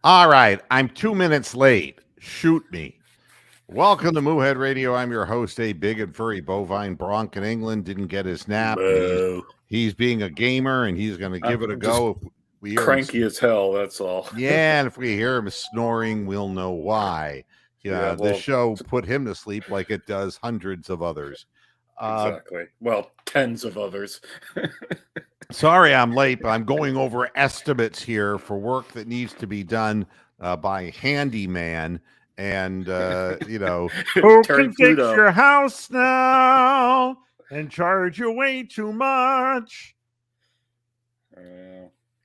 All right, I'm 2 minutes late. Shoot me. Welcome to Moohead Radio. I'm your host, a big and furry bovine bronc in England. Didn't get his nap. Moo. He's being a gamer and he's going to give it a I'm just go. If we hear him, cranky as hell. That's all. yeah, and if we hear him snoring, we'll know why. Yeah, This well, show put him to sleep like it does hundreds of others. exactly. Well, tens of others. Sorry I'm late, but I'm going over estimates here for work that needs to be done by handyman. And, who Terry can fix Pluto. your house now and charge you way too much?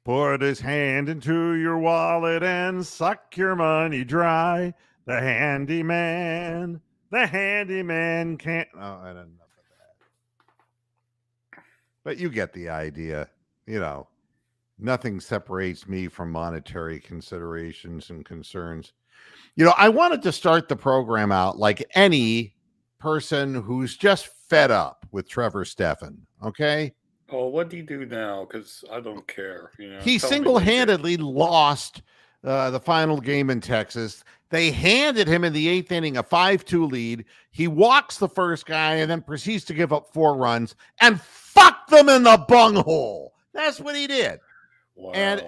Put his hand into your wallet and suck your money dry. The handyman can't. Oh, I don't know. But you get the idea. Nothing separates me from monetary considerations and concerns. I wanted to start the program out like any person who's just fed up with Trevor Stephan. Okay. Oh, what do you do now? Because I don't care. He tell me what you did. single-handedly lost the final game in Texas. They handed him in the eighth inning a 5-2 lead. He walks the first guy and then proceeds to give up 4 runs and fuck them in the bunghole. That's what he did. Wow. And,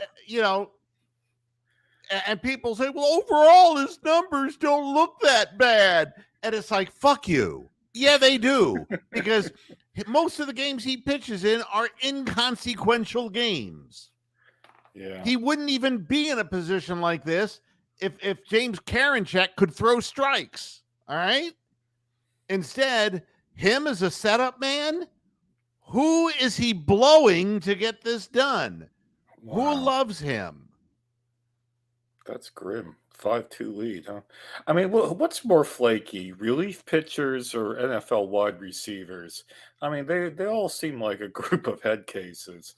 and people say, well, overall, his numbers don't look that bad. And it's like, fuck you. Yeah, they do. Because most of the games he pitches in are inconsequential games. Yeah. He wouldn't even be in a position like this if James Karinchak could throw strikes. All right. Instead, him as a setup man, who is he blowing to get this done? Wow. Who loves him? That's grim. 5-2 lead, huh? I mean, what's more flaky, relief pitchers or NFL wide receivers? I mean, they all seem like a group of head cases.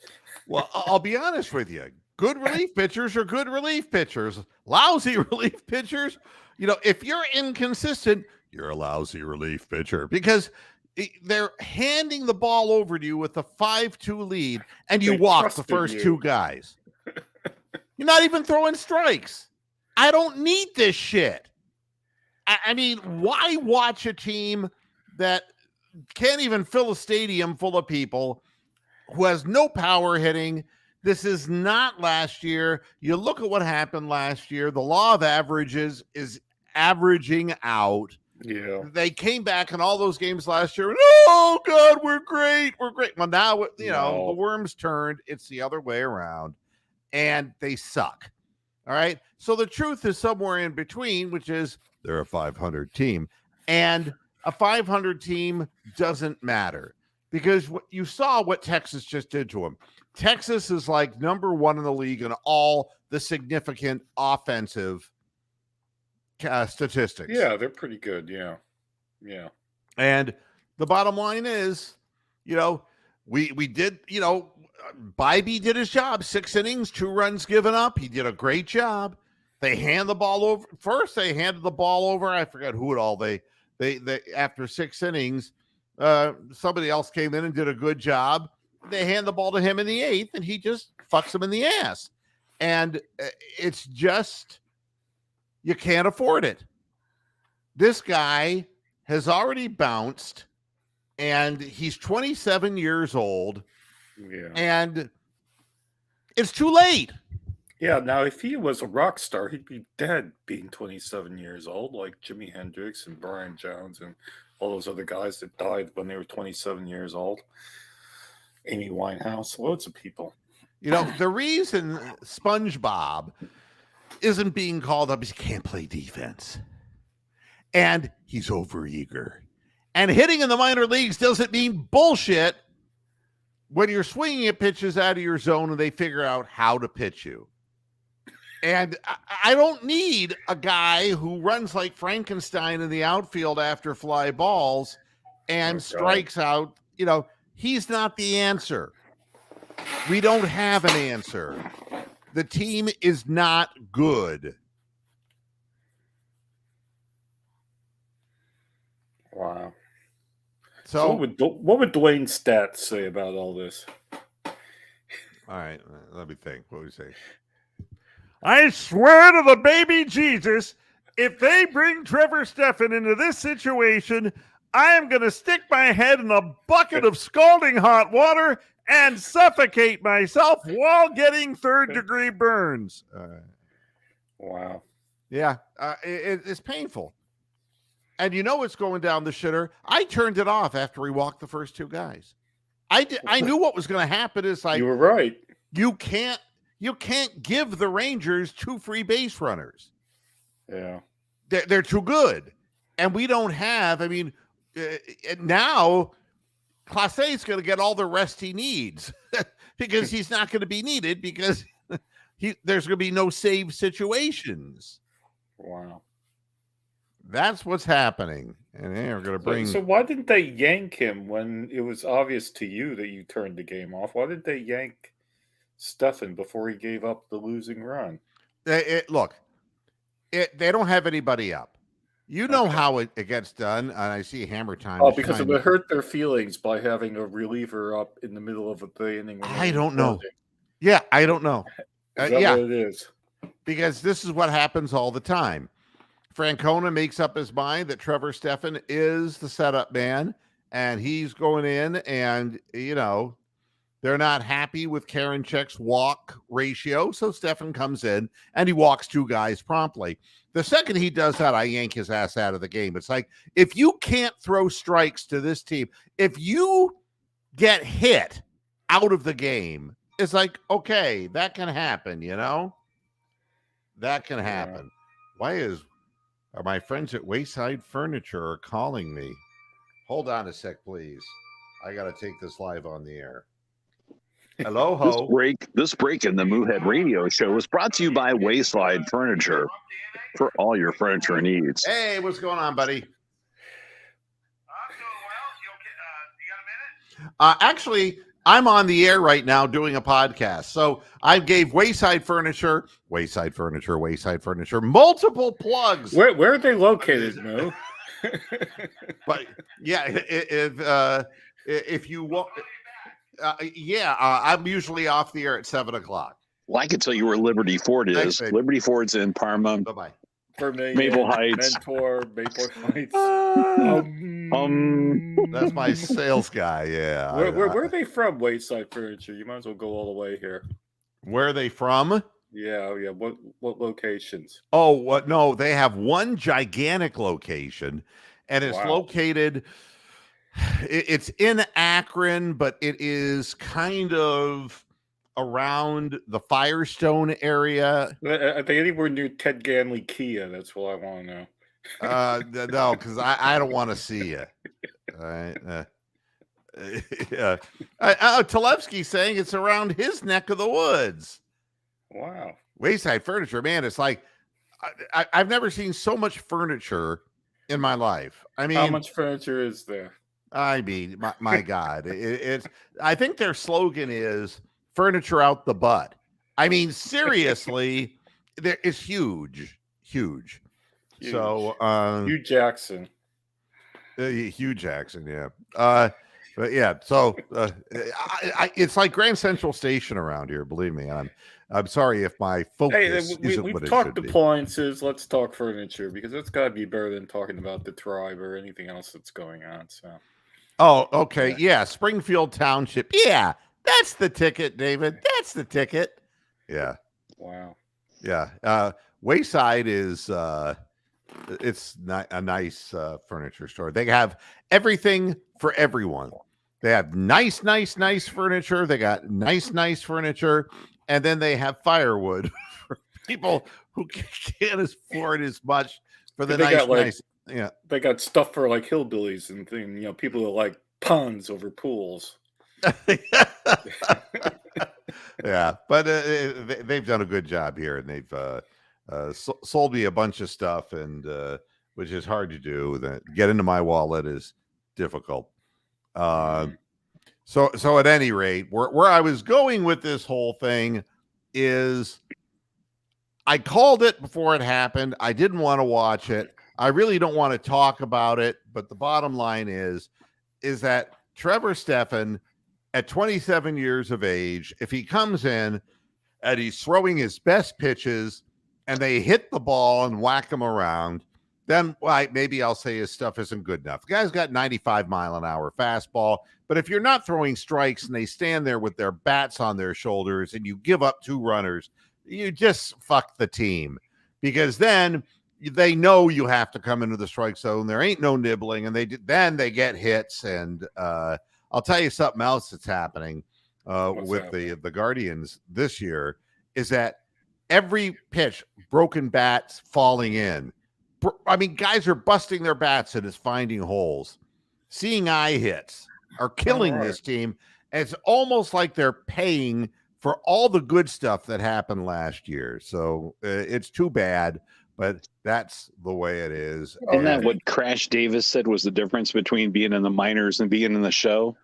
Well, I'll be honest with you. Good relief pitchers are good relief pitchers. Lousy relief pitchers, if you're inconsistent, you're a lousy relief pitcher because they're handing the ball over to you with a 5-2 lead and you walk the first 2 guys. You're not even throwing strikes. I don't need this shit. I mean, why watch a team that can't even fill a stadium full of people, who has no power hitting? This is not last year. You look at what happened last year. The law of averages is averaging out. Yeah. They came back in all those games last year. Oh, God, we're great. We're great. Well, now, the worms turned. It's the other way around. And they suck. All right. So the truth is somewhere in between, which is they're a 500 team. And a 500 team doesn't matter because you saw what Texas just did to them. Texas is like number 1 in the league in all the significant offensive statistics. Yeah, they're pretty good. Yeah. Yeah. And the bottom line is, we did, Bybee did his job. 6 innings, 2 runs given up. He did a great job. They hand the ball over. First, they handed the ball over. I forgot who it all. They after 6 innings, somebody else came in and did a good job. They hand the ball to him in the 8th, and he just fucks them in the ass. And it's just, you can't afford it. This guy has already bounced, and he's 27 years old. Yeah. And it's too late. Yeah, now if he was a rock star, he'd be dead being 27 years old, like Jimi Hendrix and Brian Jones and all those other guys that died when they were 27 years old. Amy Winehouse, loads of people. The reason SpongeBob isn't being called up is he can't play defense. And he's overeager. And hitting in the minor leagues doesn't mean bullshit when you're swinging at pitches out of your zone and they figure out how to pitch you. And I don't need a guy who runs like Frankenstein in the outfield after fly balls and strikes out. He's not the answer. We don't have an answer. The team is not good. Wow. So what would Dwayne's stats say about all this? All right, let me think. What would we say? I swear to the baby Jesus, if they bring Trevor Stephan into this situation, I am going to stick my head in a bucket of scalding hot water and suffocate myself while getting third-degree burns. Wow. Yeah, it's painful. And you know it's going down the shitter. I turned it off after we walked the first two guys. I knew what was going to happen. Is like, You were right. you can't give the Rangers 2 free base runners. Yeah. They're too good. And we don't have, I mean, now Clase is going to get all the rest he needs because he's not going to be needed because there's going to be no save situations. Wow. That's what's happening. And they're going to bring. So why didn't they yank him when it was obvious to you that you turned the game off? Why did they yank Stephan before he gave up the losing run? Look, they don't have anybody up. You know how it gets done, and I see Hammer Time. Oh, because it would hurt their feelings by having a reliever up in the middle of the inning. I don't know. Yeah, I don't know. Is that what it is? Because this is what happens all the time. Francona makes up his mind that Trevor Stephan is the setup man, and he's going in, and, you know, they're not happy with Karinchak's walk ratio, so Stephan comes in, and he walks 2 guys promptly. The second he does that, I yank his ass out of the game. It's like, if you can't throw strikes to this team, if you get hit out of the game, it's like, okay, that can happen, you know? That can happen. Yeah. Are my friends at Wayside Furniture are calling me? Hold on a sec, please. I got to take this live on the air. Hello, ho. This break in the Moohead Radio Show was brought to you by Wayside Furniture for all your furniture needs. Hey, what's going on, buddy? I'm doing well. You got a minute? Actually, I'm on the air right now doing a podcast. So I gave Wayside Furniture, multiple plugs. Where are they located, Mo? But yeah, if you want, I'm usually off the air at 7:00. Well, I can tell you where Liberty Ford is. Thanks, Liberty Ford's in Parma. Bye-bye. Maple Heights. Mentor, Maple Heights. That's my sales guy. Yeah. Where are they from? Wayside Furniture. You might as well go all the way here. Where are they from? Yeah. What locations? Oh, what? No, they have one gigantic location, and it's located. It's in Akron, but it is kind of around the Firestone area. Are they anywhere near Ted Ganley Kia? That's what I want to know. No, because I don't want to see you. All right. Talevsky's saying it's around his neck of the woods. Wow. Wayside Furniture, man, it's like I've never seen so much furniture in my life. I mean, how much furniture is there? I mean, my God, it's. I think their slogan is "Furniture out the butt." I mean, seriously, it's huge. So, Hugh Jackson. Hugh Jackson, yeah. But yeah, so it's like Grand Central Station around here. Believe me, I'm sorry if my focus isn't what it should be. We've talked appliances. Let's talk furniture because that's got to be better than talking about the tribe or anything else that's going on. So. Oh, okay, yeah. Springfield Township, yeah. That's the ticket, David. That's the ticket. Yeah. Wow. Yeah. Wayside is it's a nice furniture store. They have everything for everyone. They have nice furniture. They got nice furniture, and then they have firewood for people who can't afford as much for the nice. Yeah, they got stuff for like hillbillies and things. You know, people who like ponds over pools. Yeah, but they've done a good job here, and they've sold me a bunch of stuff, and which is hard to do. That get into my wallet is difficult. So at any rate, where I was going with this whole thing is, I called it before it happened. I didn't want to watch it. I really don't want to talk about it. But the bottom line is that Trevor Stephan, at 27 years of age, if he comes in and he's throwing his best pitches, and they hit the ball and whack him around, then maybe I'll say his stuff isn't good enough. The guy's got 95-mile-an-hour fastball, but if you're not throwing strikes and they stand there with their bats on their shoulders and you give up 2 runners, you just fuck the team, because then they know you have to come into the strike zone. There ain't no nibbling, and then they get hits. And I'll tell you something else that's happening with the Guardians this year is that every pitch, broken bats falling in. I mean, guys are busting their bats and it's finding holes. Seeing eye hits are killing this team. And it's almost like they're paying for all the good stuff that happened last year. So it's too bad, but that's the way it is. Isn't that what Crash Davis said was the difference between being in the minors and being in the show?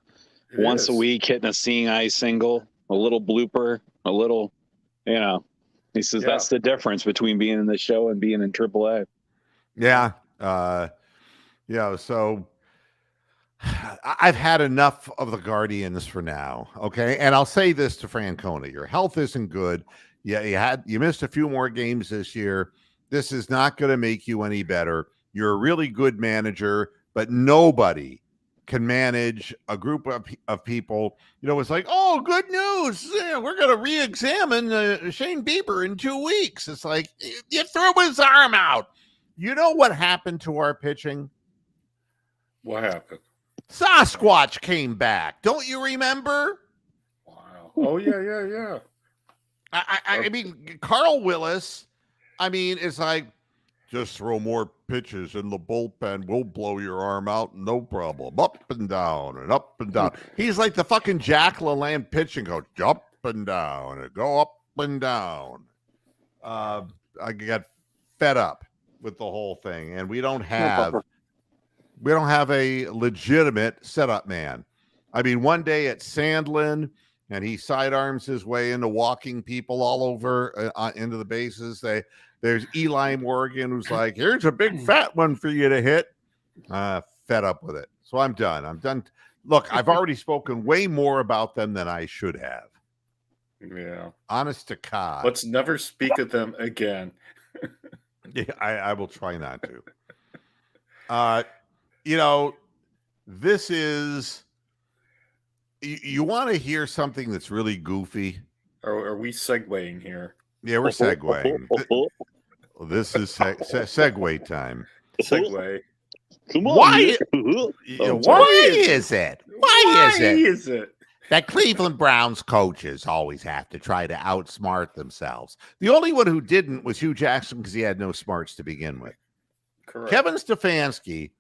Once a week, hitting a seeing eye single, a little blooper, a little, he says that's the difference between being in the show and being in AAA. Yeah. So I've had enough of the Guardians for now. Okay. And I'll say this to Francona, your health isn't good. Yeah. You missed a few more games this year. This is not going to make you any better. You're a really good manager, but nobody can manage a group of people. It's like, oh, good news. Yeah, we're going to re-examine Shane Bieber in 2 weeks. It's like, you threw his arm out. You know what happened to our pitching? What happened? Sasquatch came back. Don't you remember? Wow. Oh, yeah. I mean, Carl Willis, it's like, just throw more pitches in the bullpen. We'll blow your arm out. No problem. Up and down and up and down. He's like the fucking Jack LaLanne pitching coach. Up and down and go up and down. I got fed up with the whole thing, and we don't have a legitimate setup man. One day at Sandlin, and he sidearms his way into walking people all over into the bases. There's Eli Morgan, who's like, here's a big fat one for you to hit. Fed up with it. So I'm done. Look, I've already spoken way more about them than I should have. Yeah. Honest to God. Let's never speak of them again. Yeah, I will try not to. This is, you want to hear something that's really goofy? Are we segueing here? Yeah, we're segueing. This is segue time. Segue. Come on. Why is it that Cleveland Browns coaches always have to try to outsmart themselves? The only one who didn't was Hugh Jackson, because he had no smarts to begin with. Correct. Kevin Stefanski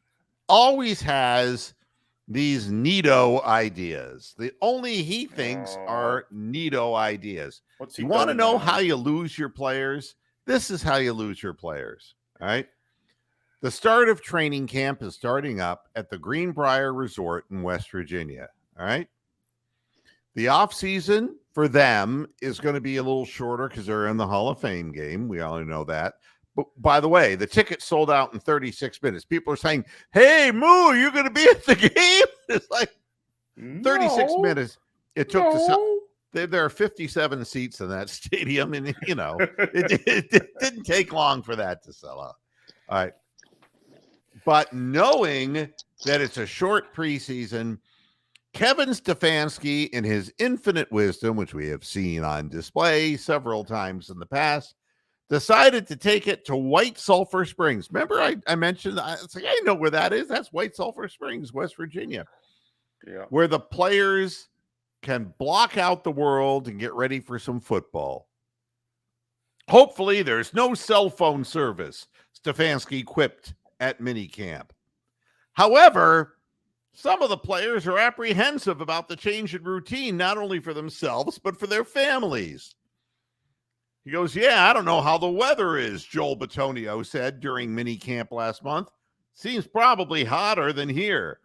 always has these neato ideas. The only he thinks are neato ideas. You want to know how you lose your players? This is how you lose your players. All right. The start of training camp is starting up at the Greenbrier Resort in West Virginia. All right. The off season for them is going to be a little shorter because they're in the Hall of Fame game. We all know that. But by the way, the tickets sold out in 36 minutes. People are saying, hey, Moo, you're going to be at the game? It's like 36 minutes. It took to sell. There are 57 seats in that stadium, and it didn't take long for that to sell out. All right. But knowing that it's a short preseason, Kevin Stefanski, in his infinite wisdom, which we have seen on display several times in the past, decided to take it to White Sulphur Springs. Remember, I mentioned, it's like, I know where that is. That's White Sulphur Springs, West Virginia, where the players can block out the world and get ready for some football. Hopefully, there's no cell phone service, Stefanski quipped at minicamp. However, some of the players are apprehensive about the change in routine, not only for themselves, but for their families. He goes, I don't know how the weather is, Joel Bitonio said during minicamp last month. Seems probably hotter than here.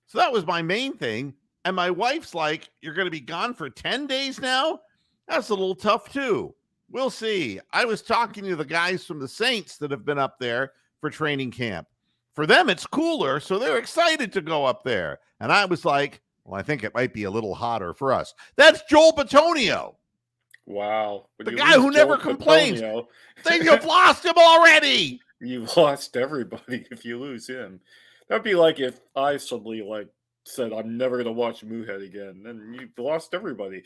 So that was my main thing. And my wife's like, you're going to be gone for 10 days now? That's a little tough, too. We'll see. I was talking to the guys from the Saints that have been up there for training camp. For them, it's cooler, so they're excited to go up there. And I was like, well, I think it might be a little hotter for us. That's Joel Bitonio. Wow. When The you guy lose who never Joe complains. Patonio, Then you've lost him already. you've lost everybody if you lose him. That'd be like if I suddenly said I'm never gonna watch Moohead again. Then you've lost everybody.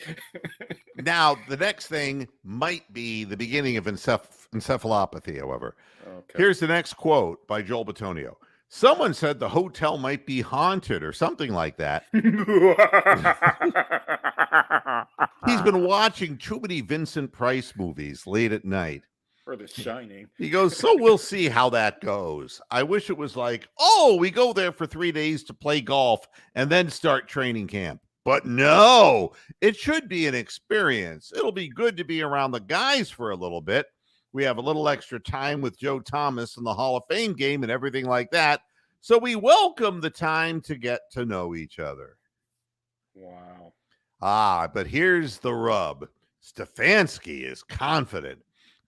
Now, the next thing might be the beginning of encephalopathy, however. Okay. Here's the next quote by Joel Batonio. Someone said the hotel might be haunted or something like that. He's been watching too many Vincent Price movies late at night. For The Shining. He goes, so we'll see how that goes. I wish it was like, oh, we go there for 3 days to play golf and then start training camp. But no, it should be an experience. It'll be good to be around the guys for a little bit. We have a little extra time with Joe Thomas in the Hall of Fame game and everything like that. So we welcome the time to get to know each other. Wow. But here's the rub. Stefanski is confident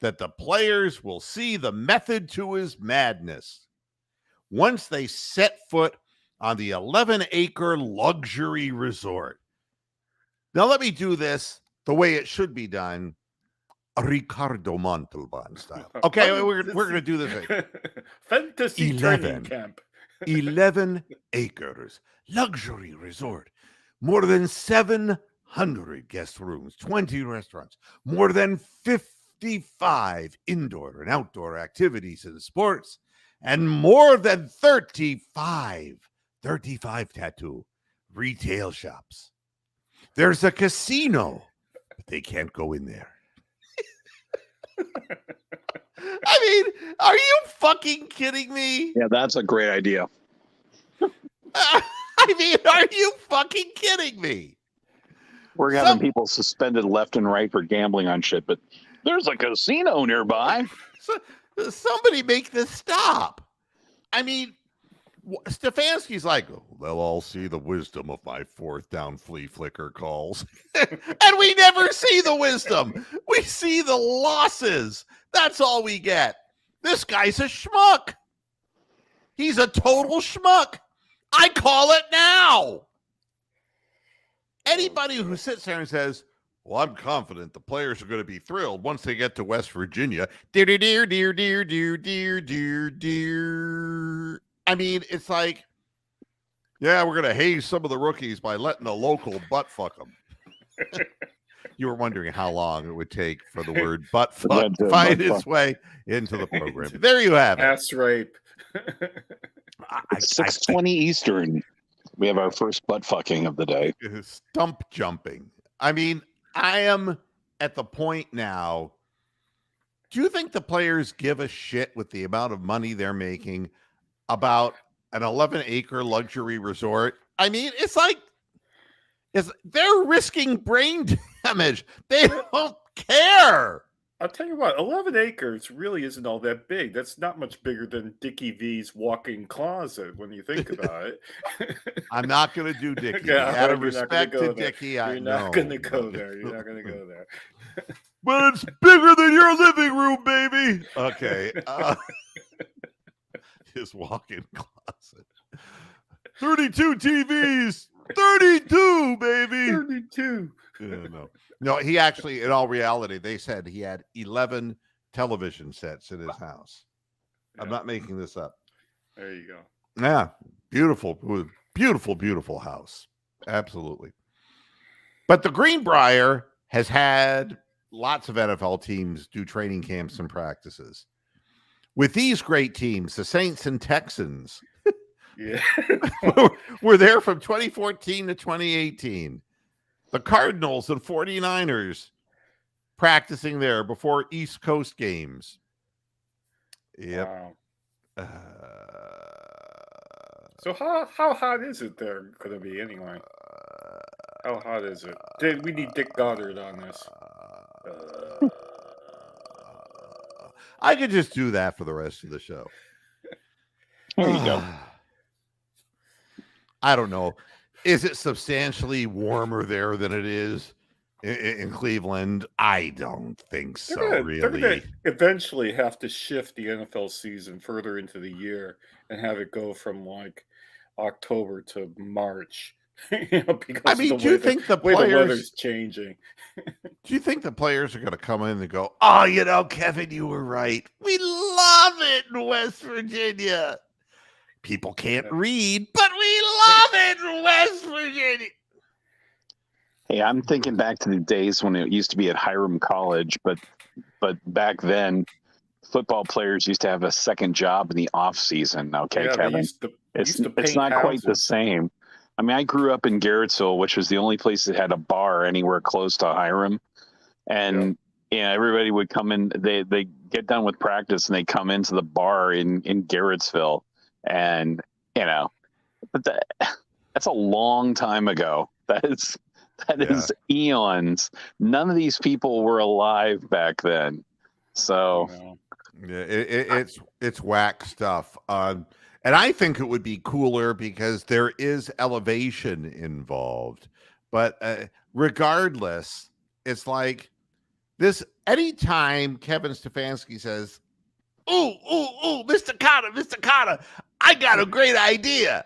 that the players will see the method to his madness once they set foot on the 11-acre luxury resort. Now, let me do this the way it should be done, Ricardo Montalban style. Okay, we're going to do this. Fantasy 11. training camp. 11 acres, luxury resort, more than 700 guest rooms, 20 restaurants, more than 55 indoor and outdoor activities and sports, and more than 35 tattoo retail shops. There's a casino, but they can't go in there. I mean, are you fucking kidding me? Yeah, that's a great idea. I mean, are you fucking kidding me? We're having people suspended left and right for gambling on shit, but there's a casino nearby. Somebody make this stop. I mean, Stefanski's like, they'll all see the wisdom of my fourth down flea flicker calls. And we never see the wisdom. We see the losses. That's all we get. This guy's a schmuck. He's a total schmuck. I call it now. Anybody who sits there and says, well, I'm confident the players are going to be thrilled once they get to West Virginia. Dear, dear, dear, dear, dear, dear, dear, dear. I mean, it's like, yeah, we're going to haze some of the rookies by letting the local butt fuck them. You were wondering how long it would take for the word butt fuck to find its way into the program. There you have it. Ass rape. 6:20 Eastern. We have our first butt fucking of the day. Stump jumping. I mean, I am at the point now. Do you think the players give a shit with the amount of money they're making about an 11-acre luxury resort? I mean, it's like they're risking brain damage. They don't care. I'll tell you what, 11 acres really isn't all that big. That's not much bigger than Dickie V's walk-in closet when you think about it. I'm not going to do Dickie. Yeah, Out of you're not respect gonna to go there. Dickie, You're not going to go there. You're not going to go there. But it's bigger than your living room, baby. Okay. His walk-in closet. 32 TVs. 32, baby. 32. No, he actually, in all reality, they said he had 11 television sets in his house. I'm not making this up. There you go. Yeah, beautiful, beautiful, beautiful house. Absolutely. But the Greenbrier has had lots of NFL teams do training camps and practices. With these great teams, the Saints and Texans Yeah. were there from 2014 to 2018. The Cardinals and 49ers practicing there before East Coast games. Yep. Wow. So how hot is it there going to be anyway? How hot is it? We need Dick Goddard on this. I could just do that for the rest of the show. There you go. I don't know. Is it substantially warmer there than it is in Cleveland? I don't think so, They're going really. to eventually have to shift the NFL season further into the year and have it go from like October to March Because I mean, of do you way think the way the players? weather's changing. Do you think the players are going to come in and go, "Oh, Kevin, you were right. We love it in West Virginia. People can't read, but we love it in West Virginia." Hey, I'm thinking back to the days when it used to be at Hiram College, but back then, football players used to have a second job in the off season. Okay, Yeah, Kevin, used to it's paint not quite the houses. same. I mean, I grew up in Garrettsville, which was the only place that had a bar anywhere close to Hiram, and everybody would come in. They get done with practice and they come into the bar in Garrettsville, and but that's a long time ago. That is eons. None of these people were alive back then. So Yeah, it's whack stuff. And I think it would be cooler because there is elevation involved. But regardless, it's like this. Anytime Kevin Stefanski says, ooh, Mr. Cotta, I got a great idea.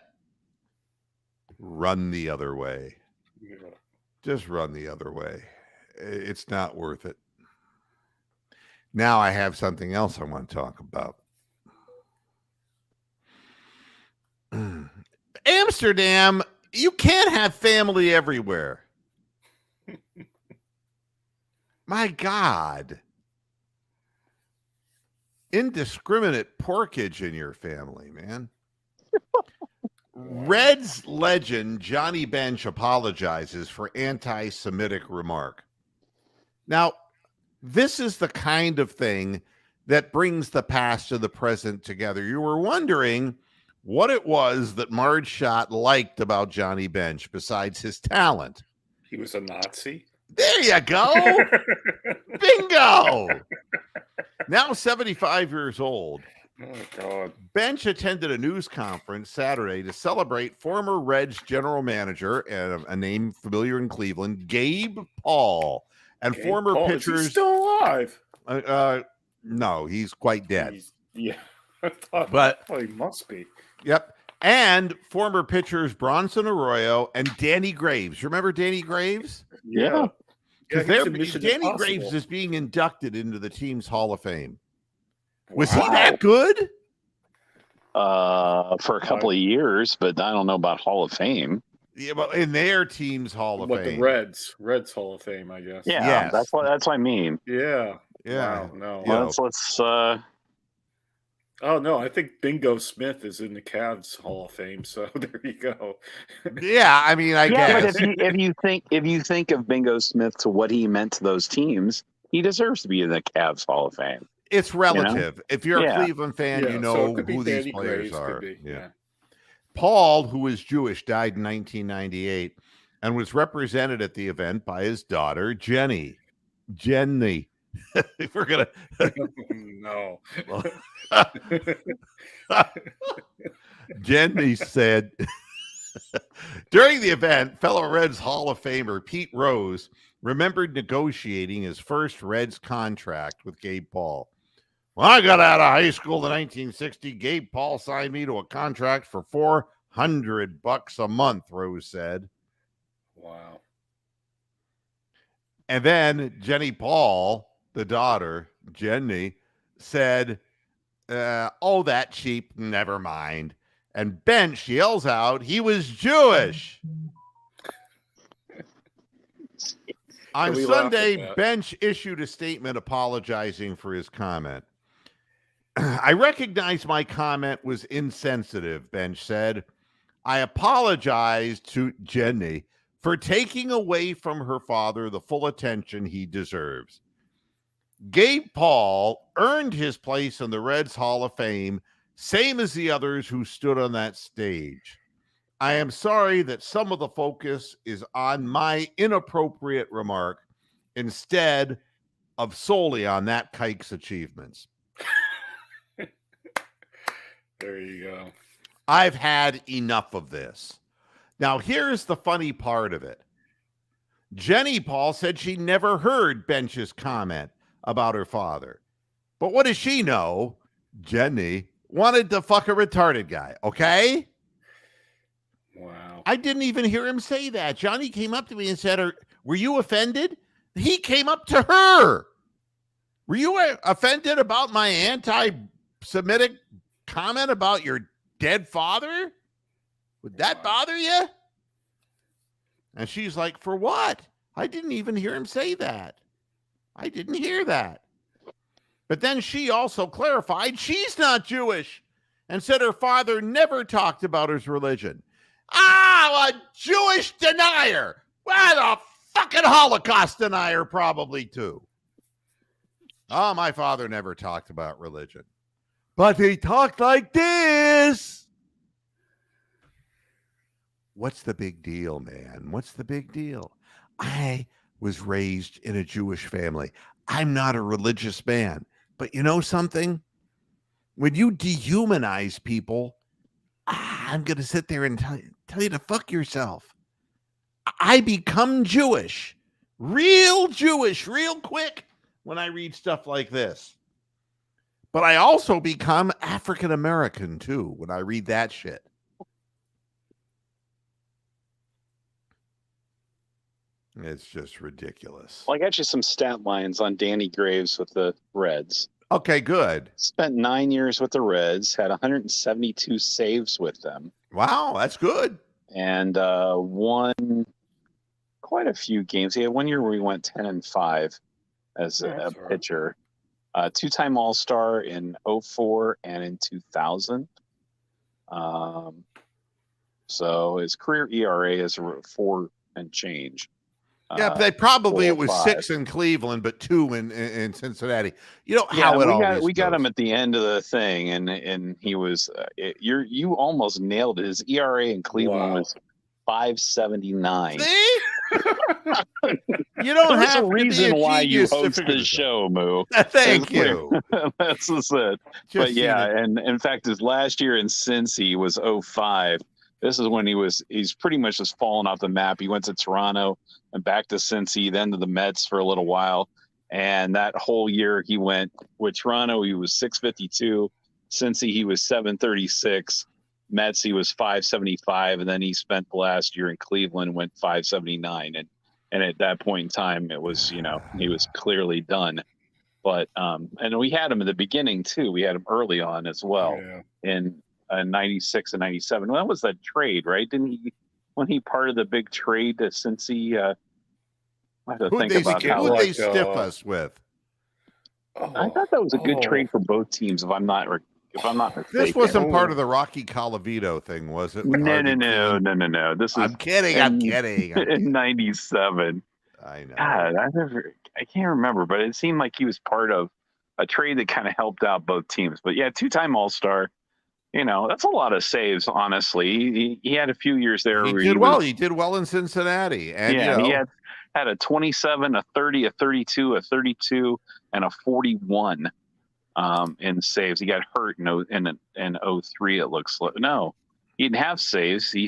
Run the other way. Yeah. Just run the other way. It's not worth it. Now I have something else I want to talk about. Amsterdam, you can't have family everywhere. My God. Indiscriminate porkage in your family, man. Reds legend Johnny Bench apologizes for anti-Semitic remark. Now, this is the kind of thing that brings the past and the present together. You were wondering what it was that Marge Schott liked about Johnny Bench besides his talent. He was a Nazi. There you go. Bingo. Now 75 years old. Oh, God. Bench attended a news conference Saturday to celebrate former Reds general manager, and a name familiar in Cleveland, Gabe Paul, and former pitchers. Is he still alive? No, he's quite dead. I thought, but he must be. Yep. And former pitchers Bronson Arroyo and Danny Graves. Remember Danny Graves? Yeah. Because Danny Graves is being inducted into the team's Hall of Fame. Was he Wow. that good? For a couple of years, but I don't know about Hall of Fame. Yeah, but in their team's Hall of Fame. The Reds Hall of Fame, I guess. Yeah, Yes. that's what I mean. Yeah. Yeah. Wow, no. Yeah. Let's Oh no, I think Bingo Smith is in the Cavs Hall of Fame, so there you go. Yeah, I mean, I guess. But if you think of Bingo Smith to what he meant to those teams, he deserves to be in the Cavs Hall of Fame. It's relative. If you're a Yeah. Cleveland fan, you know so who Danny these players Graves, are. could be, yeah. Paul, who is Jewish, died in 1998 and was represented at the event by his daughter, Jenny. We're going to. No. Jenny said, during the event, fellow Reds Hall of Famer Pete Rose remembered negotiating his first Reds contract with Gabe Paul. When I got out of high school in 1960, Gabe Paul signed me to a contract for $400 a month, Rose said. Wow. And then Jenny Paul, the daughter, Jenny, said, oh, that cheap, never mind. And Bench yells out, he was Jewish. On Sunday, Bench issued a statement apologizing for his comment. I recognize my comment was insensitive, Bench said. I apologize to Jenny for taking away from her father the full attention he deserves. Gabe Paul earned his place in the Reds Hall of Fame, same as the others who stood on that stage. I am sorry that some of the focus is on my inappropriate remark instead of solely on that kike's achievements. There you go. I've had enough of this. Now, here's the funny part of it. Jenny Paul said she never heard Bench's comment about her father. But what does she know? Jenny wanted to fuck a retarded guy, okay? Wow. I didn't even hear him say that. Johnny came up to me and said, were you offended? He came up to her. Were you offended about my anti-Semitic comment about your dead father? Would that bother you? And she's like, for what? I didn't even hear him say that. I didn't hear that. But then she also clarified she's not Jewish and said her father never talked about his religion. A Jewish denier. Well, a fucking Holocaust denier probably too. Oh, my father never talked about religion. But he talked like this. What's the big deal, man? What's the big deal? I was raised in a Jewish family. I'm not a religious man. But you know something? When you dehumanize people, I'm going to sit there and tell you to fuck yourself. I become Jewish, real quick when I read stuff like this. But I also become African American too when I read that shit. It's just ridiculous. Well, I got you some stat lines on Danny Graves with the Reds. Okay, good. Spent 9 years with the Reds, had 172 saves with them. Wow, that's good. And won quite a few games. He had 1 year where he went 10-5 as a pitcher. Two-time All-Star in 2004 and in 2000. So his career ERA is 4 and change. Yeah, but it was 4.05. 6 in Cleveland, but 2 in Cincinnati. You know how we got him at the end of the thing, and he was. You almost nailed it. His ERA in Cleveland was 5.79. See? You don't There's have a reason why you to host figure the this show, Moo. Thank you. That's just it. But yeah, and in fact, his last year in Cincy was 2005. This is when he's pretty much just fallen off the map. He went to Toronto and back to Cincy, then to the Mets for a little while. And that whole year he went with Toronto, he was 652. Cincy, he was 736. Mets, he was 575. And then he spent the last year in Cleveland, went 579. And at that point in time, it was, he was clearly done. But, and we had him at the beginning too. We had him early on as well. Yeah. In 96 and 97. Well, that was that trade, right? Didn't he, when he part of the big trade to Cincy, I have to think about how who'd they stiff us with? I thought that was a good trade for both teams, if I'm not mistaken. This wasn't part of the Rocky Colavito thing, was it? No. This was I'm kidding. In 97. I know. God, I can't remember, but it seemed like he was part of a trade that kind of helped out both teams. But yeah, two-time All-Star. That's a lot of saves, honestly. He had a few years there. He did well. He did well in Cincinnati. And, he had a 27, a 30, a 32, a 32, and a 41 in saves. He got hurt in 03, it looks like. No, he didn't have saves. He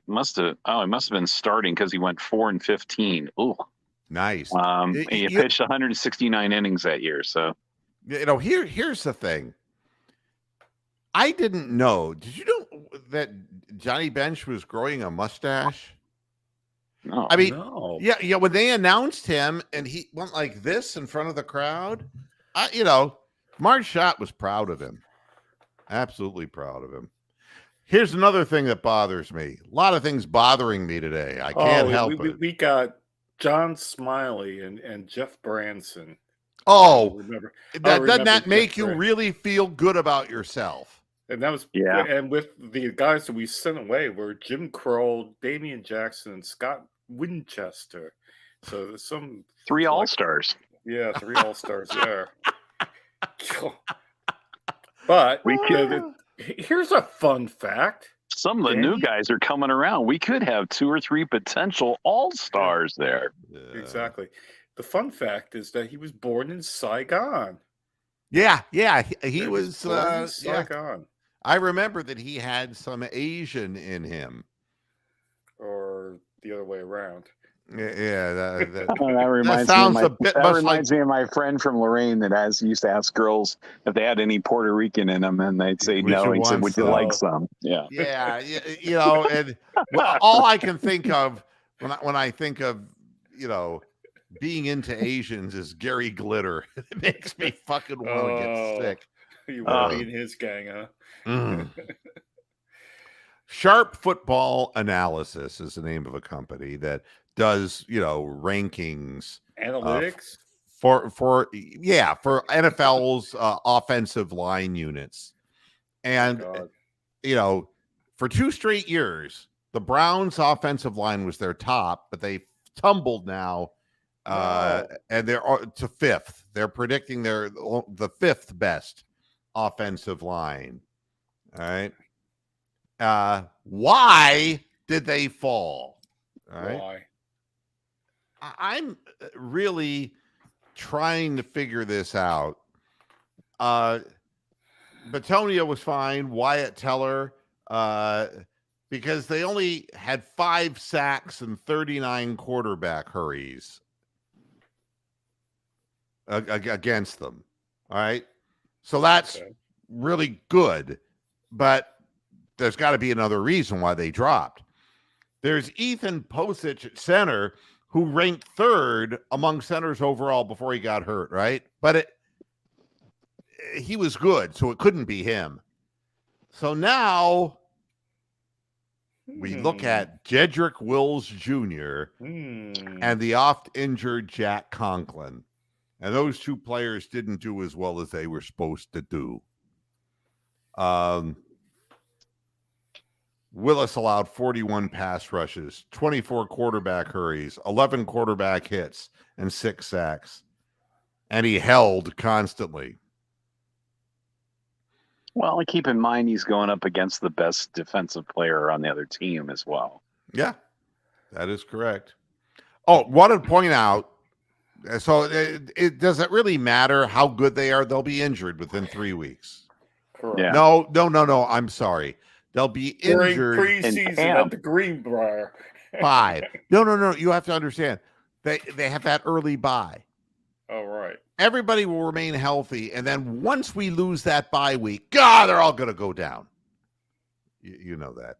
must have been starting because he went 4 and 15. Ooh. Nice. He pitched 169 innings that year. So, here's the thing. I didn't know. Did you know that Johnny Bench was growing a mustache? No. I mean, no. Yeah. When they announced him and he went like this in front of the crowd, Mark Schott was proud of him. Absolutely proud of him. Here's another thing that bothers me. A lot of things bothering me today. I can't help it. We got John Smiley and Jeff Branson. Oh, doesn't that make you really feel good about yourself? And that was and with the guys that we sent away were Jim Kroll, Damian Jackson, and Scott Winchester. So there's some 3 All-Stars. Yeah, 3 All-Stars there. But here's a fun fact. Some of the new guys are coming around. We could have 2 or 3 potential All-Stars there. Yeah. Exactly. The fun fact is that he was born in Saigon. Yeah. He was born in Saigon. Yeah. I remember that he had some Asian in him. Or the other way around. Yeah, That reminds sounds me a of bit that much reminds me of my friend from Lorraine that used to ask girls if they had any Puerto Rican in them, and they'd say Would no. you He said, want "Would you some? like some?" Yeah. Yeah, and all I can think of when I think of being into Asians is Gary Glitter. It makes me fucking want to get sick. You want to be in his gang, huh? Mm. Sharp Football Analysis is the name of a company that does rankings Analytics for NFL's offensive line units, and for 2 straight years the Browns offensive line was their top, but they tumbled now, and they're to 5th. They're predicting they're the 5th best offensive line. All right. Why did they fall? All right. Why? I'm really trying to figure this out. Batonia was fine. Wyatt Teller, because they only had 5 sacks and 39 quarterback hurries against them. All right. So that's really good, but there's got to be another reason why they dropped. There's Ethan Posich at center, who ranked 3rd among centers overall before he got hurt, right? But he was good, so it couldn't be him. So now we look at Jedrick Wills Jr. And the oft-injured Jack Conklin. And those 2 players didn't do as well as they were supposed to do. Willis allowed 41 pass rushes, 24 quarterback hurries, 11 quarterback hits, and 6 sacks. And he held constantly. Well, keep in mind he's going up against the best defensive player on the other team as well. Yeah, that is correct. Oh, want to point out, so it does it really matter how good they are? They'll be injured within 3 weeks. Correct. Yeah. No. I'm sorry. They'll be injured during preseason at the Greenbrier. 5. No. You have to understand. They have that early bye. Oh, right. Everybody will remain healthy, and then once we lose that bye week, they're all going to go down. You know that.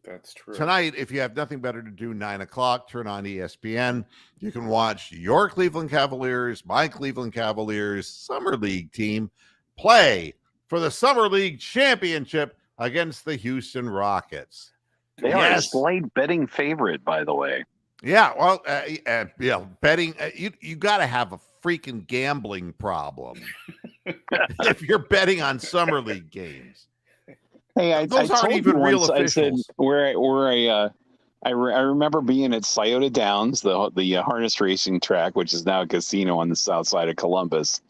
That's true. Tonight, if you have nothing better to do, 9:00, turn on ESPN. You can watch your Cleveland Cavaliers, my Cleveland Cavaliers Summer League team play for the Summer League Championship against the Houston Rockets. They are a slight betting favorite, by the way. Yeah, well, betting. You got to have a freaking gambling problem if you're betting on Summer League games. Hey, those I aren't told even you real once, officials. I remember being at Scioto Downs, the harness racing track, which is now a casino on the south side of Columbus,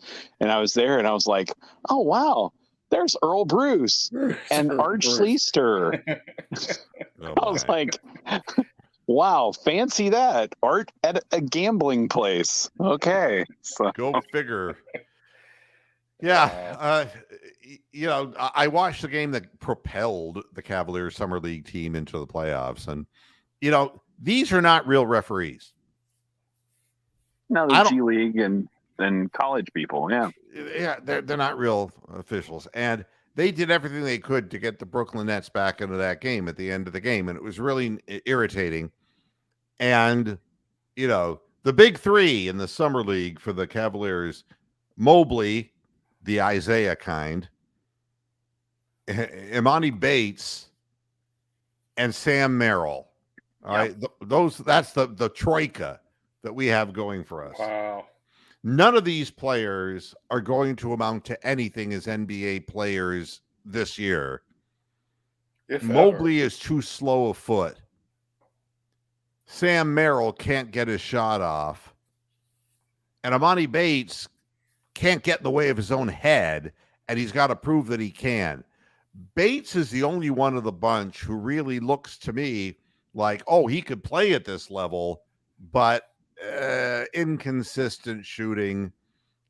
and I was there, and I was like, "Oh wow, there's Earl Bruce and Arch Leister." I was like, "Wow, fancy that! Art at a gambling place." Okay, so go figure. Yeah, I watched the game that propelled the Cavaliers Summer League team into the playoffs, and these are not real referees. No, the G League and college people, yeah, they're not real officials, and they did everything they could to get the Brooklyn Nets back into that game at the end of the game, and it was really irritating. And the big 3 in the Summer League for the Cavaliers: Mobley, the Isaiah kind, Imani Bates, and Sam Merrill. All right, that's the troika that we have going for us. Wow. None of these players are going to amount to anything as NBA players this year. Mobley is too slow of foot. Sam Merrill can't get his shot off. And Imani Bates can't get in the way of his own head, and he's got to prove that he can. Bates is the only one of the bunch who really looks to me like, he could play at this level, but inconsistent shooting.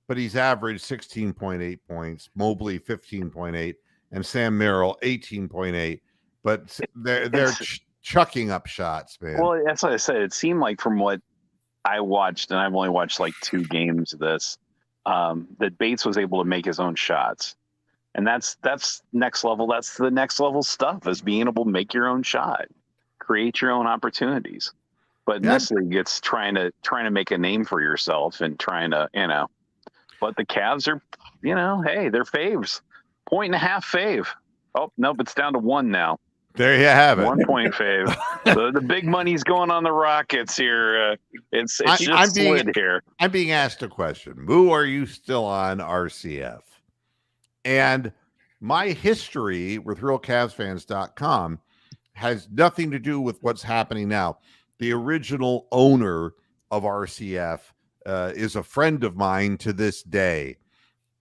But he's averaged 16.8 points, Mobley 15.8, and Sam Merrill 18.8. But they're chucking up shots, man. Well, that's what I said. It seemed like from what I watched, and I've only watched like 2 games of this, that Bates was able to make his own shots. And that's next level. That's the next level stuff, is being able to make your own shot, create your own opportunities. But in this league, it's trying to make a name for yourself and trying to, but the Cavs are, hey, they're faves. 1.5 fave. Oh, nope, it's down to 1 now. There you have it. 1 point fave. The big money's going on the Rockets here. It's just slid here. I'm being asked a question. Moo, are you still on RCF? And my history with RealCavsFans.com has nothing to do with what's happening now. The original owner of RCF is a friend of mine to this day.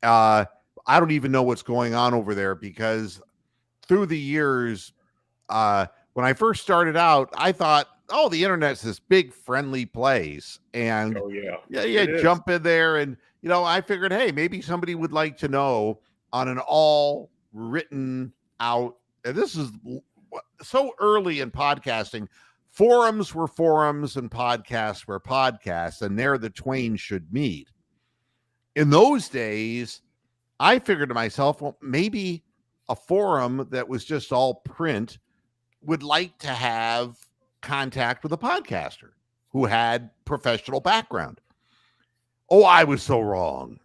I don't even know what's going on over there, because through the years, when I first started out, I thought, oh, the internet's this big friendly place. And jump in there. And, I figured, hey, maybe somebody would like to know on an all written out. And this is so early in podcasting. Forums were forums and podcasts were podcasts, and there the twain should meet. In those days, I figured to myself, well, maybe a forum that was just all print would like to have contact with a podcaster who had professional background. Oh, I was so wrong.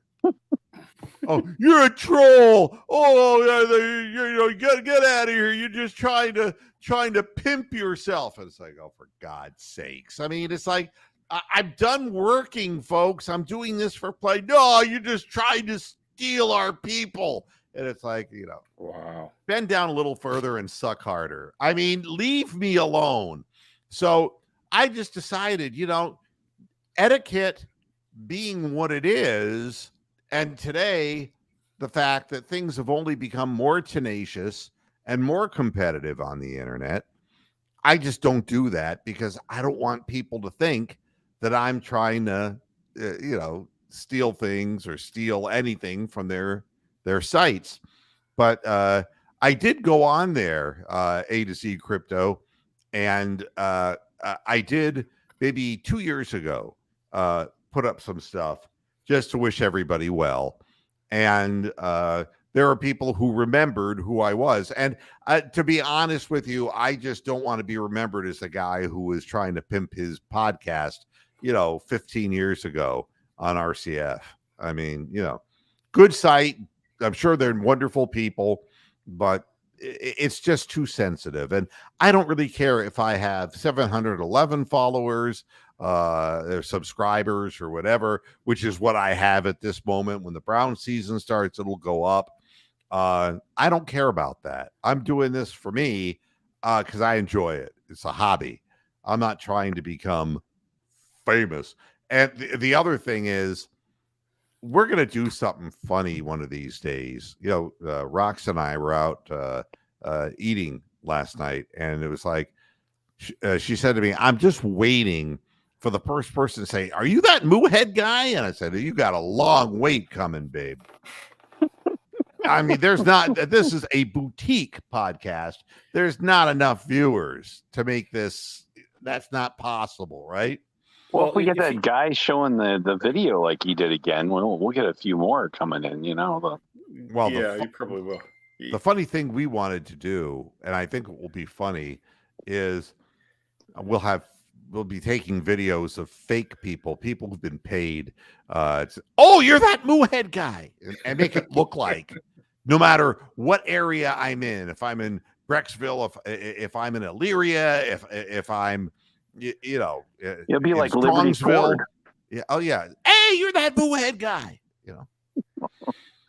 Oh, you're a troll. Oh, get out of here. You're just trying to pimp yourself. And it's like, oh, for God's sakes. I mean, it's like, I'm done working, folks. I'm doing this for play. No, you're just trying to steal our people. And it's like, wow. Bend down a little further and suck harder. I mean, leave me alone. So I just decided, etiquette being what it is, and today, the fact that things have only become more tenacious and more competitive on the internet, I just don't do that, because I don't want people to think that I'm trying to, steal things or steal anything from their sites. But I did go on there, A to Z Crypto, and I did maybe 2 years ago put up some stuff just to wish everybody well. And there are people who remembered who I was. And to be honest with you, I just don't want to be remembered as the guy who was trying to pimp his podcast, 15 years ago on RCF. I mean, good site. I'm sure they're wonderful people, but it's just too sensitive. And I don't really care if I have 711 followers, or subscribers or whatever, which is what I have at this moment. When the Brown season starts, it'll go up. I don't care about that. I'm doing this for me because I enjoy it. It's a hobby. I'm not trying to become famous. And the other thing is, we're going to do something funny one of these days. Rox and I were out eating last night, and it was like, she said to me, I'm just waiting for the first person to say, are you that Moohead guy? And I said, you got a long wait coming, babe. I mean, this is a boutique podcast. There's not enough viewers to make this. That's not possible, right? Well, if we get that guy showing the video like he did again, we'll get a few more coming in, you probably will. The funny thing we wanted to do, and I think it will be funny, is we'll be taking videos of fake people who've been paid. You're that Moohead guy, and make it look like, no matter what area I'm in, if I'm in Brecksville, if I'm in Elyria, if I'm, it'll be like Liberty Ford. Yeah. Oh yeah. Hey, you're that Moohead guy.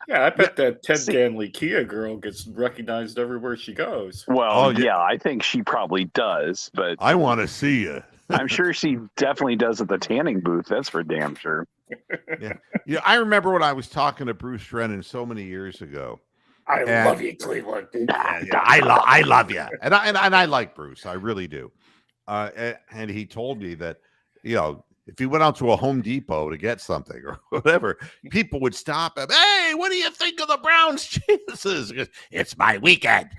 Yeah, I bet that Ted Ganley Kia girl gets recognized everywhere she goes. Well, I think she probably does, but I want to see you. I'm sure she definitely does at the tanning booth. That's for damn sure. Yeah. I remember when I was talking to Bruce Drennan so many years ago. I love you, Cleveland. I love you, and I like Bruce. I really do. And he told me that, if he went out to a Home Depot to get something or whatever, people would stop him. Hey, what do you think of the Browns' chances? It's my weekend.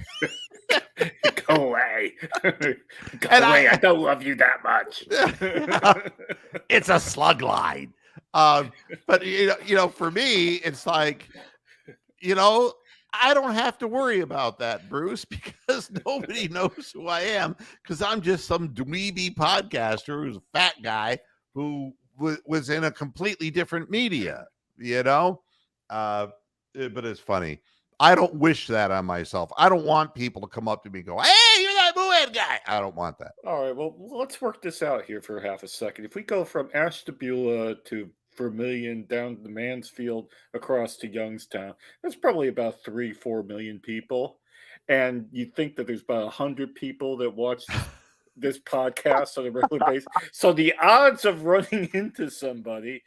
Go away. Go And away. I don't love you that much. It's a slug line. But for me, it's like, I don't have to worry about that, Bruce, because nobody knows who I am, because I'm just some dweeby podcaster who's a fat guy who was in a completely different media, but it's funny. I don't wish that on myself. I don't want people to come up to me and go, hey, you're that Moohead guy. I don't want that. All right, well, let's work this out here for half a second. If we go from Ashtabula to Vermilion down to Mansfield across to Youngstown, that's probably about 3-4 million people. And you think that there's about 100 people that watch this podcast on a regular basis. So the odds of running into somebody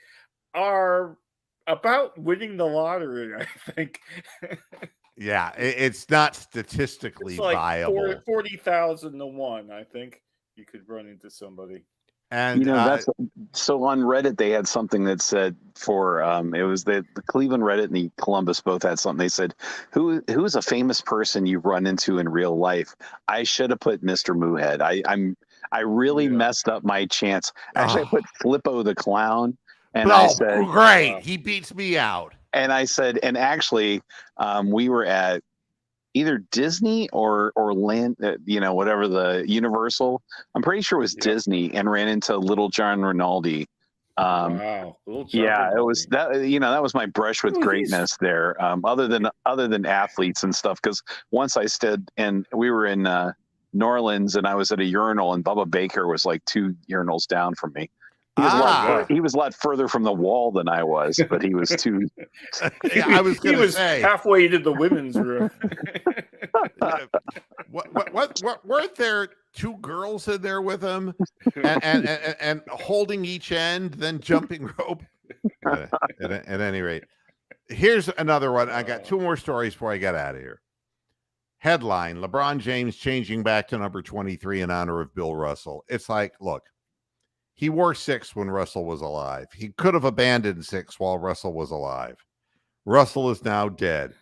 are about winning the lottery, I think. Yeah, it's not statistically It's like viable. 40,000 to 1, I think you could run into somebody. And that's so on Reddit they had something that said for it was the Cleveland Reddit and the Columbus both had something. They said who's a famous person you've run into in real life. I should have put Mr. Moohead. I really messed up my chance. Actually, I put Flippo the Clown, and I said, great, he beats me out. And I said, and actually, we were at either Disney or Land, whatever the Universal. I'm pretty sure it was Disney, and ran into Little John Rinaldi. Wow, Little John Rinaldi. It was that. That was my brush with greatness there. Other than athletes and stuff, because once I stood and we were in New Orleans, and I was at a urinal, and Bubba Baker was like 2 urinals down from me. He was a lot further from the wall than I was, but he was too. I was going to say halfway to the women's room. What weren't there 2 girls in there with him, and holding each end, then jumping rope? At any rate, here's another one. I got 2 more stories before I get out of here. Headline: LeBron James changing back to number 23 in honor of Bill Russell. It's like, look. He wore 6 when Russell was alive. He could have abandoned 6 while Russell was alive. Russell is now dead.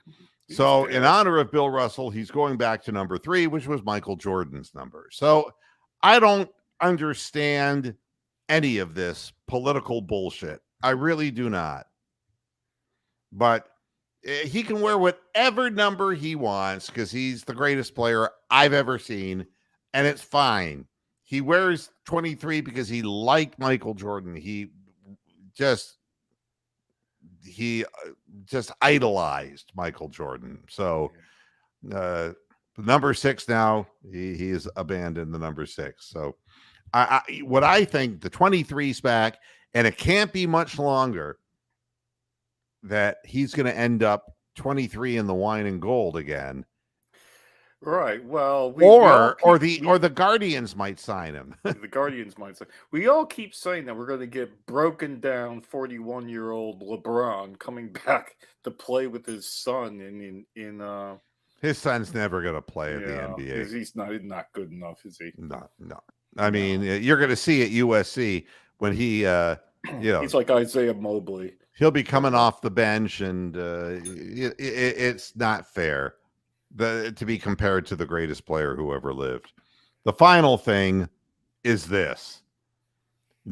So in honor of Bill Russell, he's going back to number 3, which was Michael Jordan's number. So I don't understand any of this political bullshit. I really do not. But he can wear whatever number he wants because he's the greatest player I've ever seen, and it's fine. He wears 23 because he liked Michael Jordan. He just idolized Michael Jordan. So number 6 now, he's abandoned the number 6. So what I think, the 23's back, and it can't be much longer that he's going to end up 23 in the wine and gold again. Right. Well, or the Guardians might sign him. The Guardians might sign. We all keep saying that we're going to get broken down 41-year-old LeBron coming back to play with his son in his son's never going to play at the NBA. He's not good enough, is he? No. I mean, you're going to see at USC when he he's like Isaiah Mobley. He'll be coming off the bench, and it's not fair to be compared to the greatest player who ever lived. The final thing is this.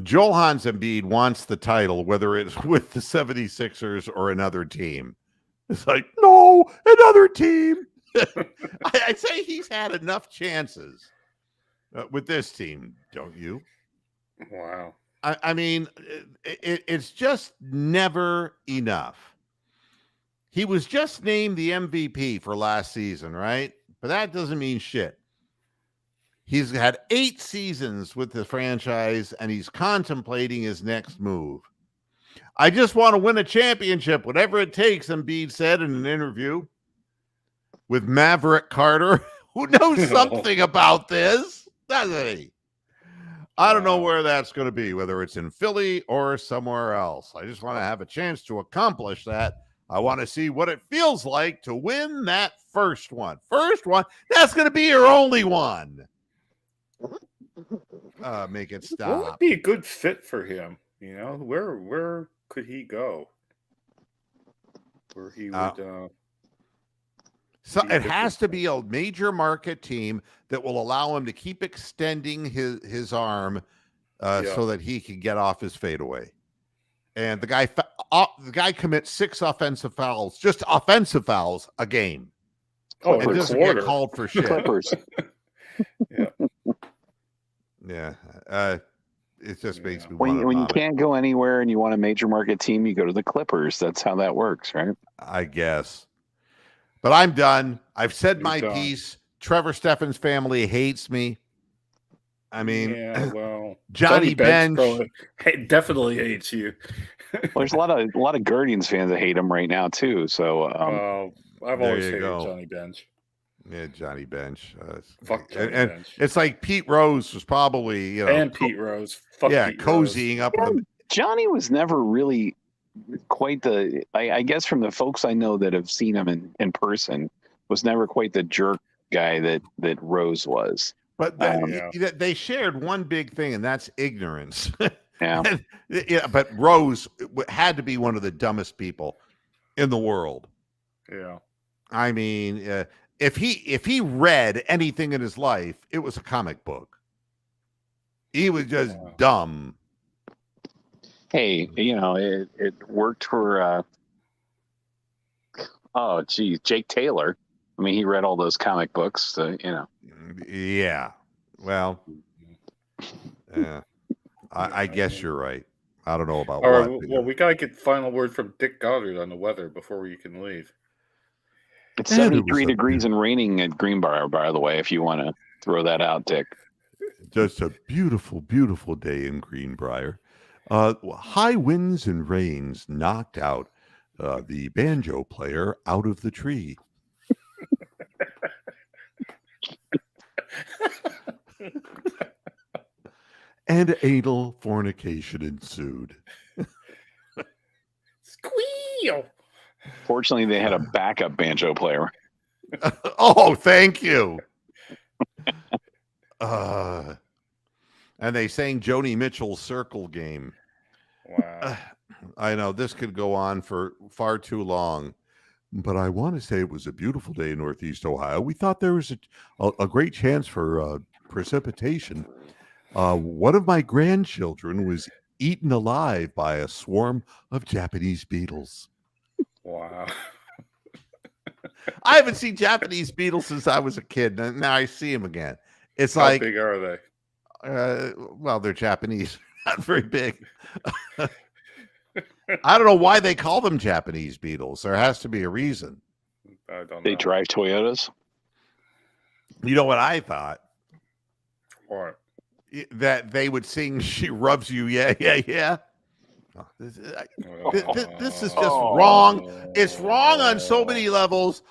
Joel Embiid wants the title, whether it's with the 76ers or another team. It's like, no, another team. I'd say he's had enough chances with this team, don't you? Wow. I mean, it's just never enough. He was just named the MVP for last season, right? But that doesn't mean shit. He's had 8 seasons with the franchise, and he's contemplating his next move. I just want to win a championship, whatever it takes, Embiid said in an interview with Maverick Carter, who knows something about this, doesn't he? I don't know where that's going to be, whether it's in Philly or somewhere else. I just want to have a chance to accomplish that. I want to see what it feels like to win that first one. That's going to be your only one. Make it stop. What would be a good fit for him? Where could he go? Where he would So it has to be a major market team that will allow him to keep extending his arm so that he can get off his fadeaway. And the guy commits 6 offensive fouls, just offensive fouls a game. Oh, and doesn't get called for shit. Clippers. Yeah. It just makes me when want you can't go anywhere and you want a major market team, you go to the Clippers. That's how that works, right? I guess. But I'm done. I've said my piece. Trevor Stephan's family hates me. I mean, Johnny Bench definitely hates you. Well, there's a lot of Guardians fans that hate him right now too. So I've always hated Johnny Bench. Yeah, Johnny Bench. Fuck Johnny Bench. It's like Pete Rose was probably, and Pete Rose. Fuck Pete cozying Rose. up. With Johnny was never really quite the. I guess from the folks I know that have seen him in person, was never quite the jerk guy that Rose was. But they shared one big thing, and that's ignorance. Yeah. But Rose had to be one of the dumbest people in the world. Yeah. I mean, if he read anything in his life, it was a comic book. He was just dumb. Hey, it worked for Jake Taylor. I mean, he read all those comic books, so, Yeah. Well, yeah. I guess you're right. I don't know about all what. Right, well, we got to get final word from Dick Goddard on the weather before we can leave. It's 73 degrees and raining at Greenbrier, by the way, if you want to throw that out, Dick. Just a beautiful, beautiful day in Greenbrier. High winds and rains knocked out the banjo player out of the tree. And anal fornication ensued. Squeal! Fortunately, they had a backup banjo player. Oh, thank you. And they sang Joni Mitchell's Circle Game. Wow. I know this could go on for far too long, but I want to say it was a beautiful day in Northeast Ohio. We thought there was a great chance for precipitation. One of my grandchildren was eaten alive by a swarm of Japanese beetles. Wow. I haven't seen Japanese beetles since I was a kid. And now I see them again. It's How like, big are they? Well, they're Japanese, not very big. I don't know why they call them Japanese beetles. There has to be a reason. I don't know. They drive Toyotas. You know what I thought? What? That they would sing "She Rubs You, Yeah, Yeah, Yeah." Oh, this is just wrong. It's wrong on so many levels.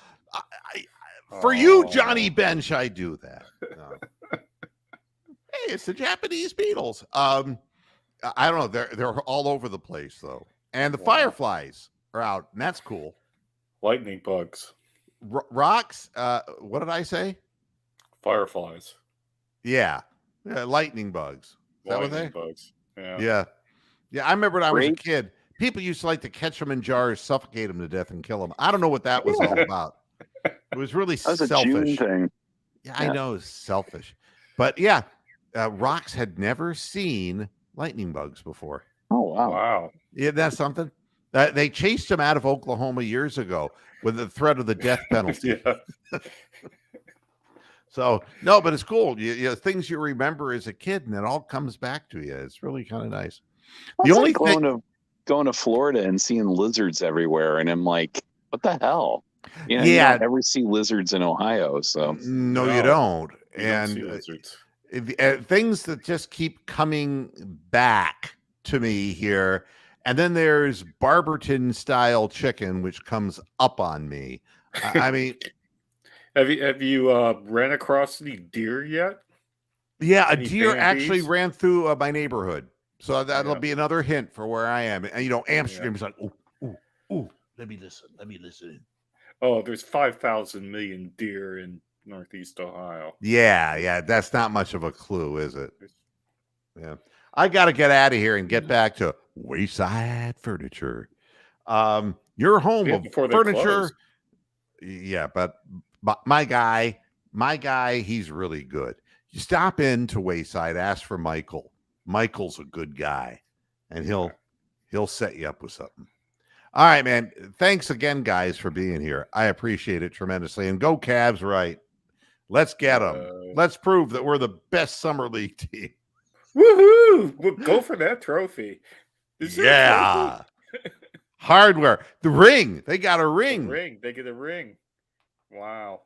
For you, Johnny Bench, I do that. No. Hey, it's the Japanese Beatles. I don't know. They're all over the place though, and the Fireflies are out, and that's cool. Lightning bugs. Rocks. What did I say? Fireflies. Yeah. Lightning bugs. Is that what they? Bugs. Yeah. I remember when I was a kid, people used to like to catch them in jars, suffocate them to death, and kill them. I don't know what that was all about. It was really selfish. A June thing. Yeah, I know it's selfish, but yeah, Rocks had never seen lightning bugs before. Oh wow! Wow. Yeah, that's something. They chased him out of Oklahoma years ago with the threat of the death penalty. So no, but it's cool. You things you remember as a kid, and it all comes back to you. It's really kind of nice. The only thing going to Florida and seeing lizards everywhere, and I'm like, what the hell? You don't ever see lizards in Ohio, so no, you don't. Don't see lizards. Things that just keep coming back to me here, and then there's Barberton style chicken, which comes up on me. I mean. Have you ran across any deer yet? Yeah, a deer actually ran through my neighborhood. So that'll be another hint for where I am. And Amsterdam's like, ooh, let me listen. Oh, there's 5,000 million deer in Northeast Ohio. Yeah, that's not much of a clue, is it? Yeah. I got to get out of here and get back to Wayside Furniture. Your home of furniture. Yeah, but my guy, he's really good. You stop into Wayside, ask for Michael. Michael's a good guy, and he'll set you up with something. All right, man. Thanks again, guys, for being here. I appreciate it tremendously. And go Cavs, right? Let's get them. Let's prove that we're the best summer league team. Woohoo! We'll go for that trophy. Is there a trophy? Hardware. The ring. They got a ring. They get a ring. Wow.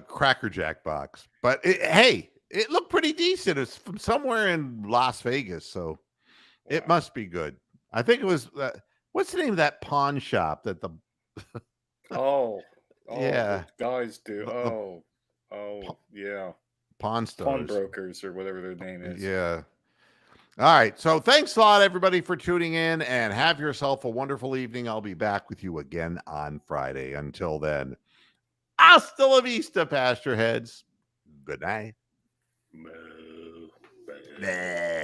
Cracker Jack box. But hey, it looked pretty decent. It's from somewhere in Las Vegas, so it must be good. I think it was. What's the name of that pawn shop that the? Yeah, guys do. Yeah. Pawn stores, pawnbrokers, or whatever their name is. Yeah. All right. So thanks a lot, everybody, for tuning in, and have yourself a wonderful evening. I'll be back with you again on Friday. Until then, hasta la vista, pasture heads. Good night.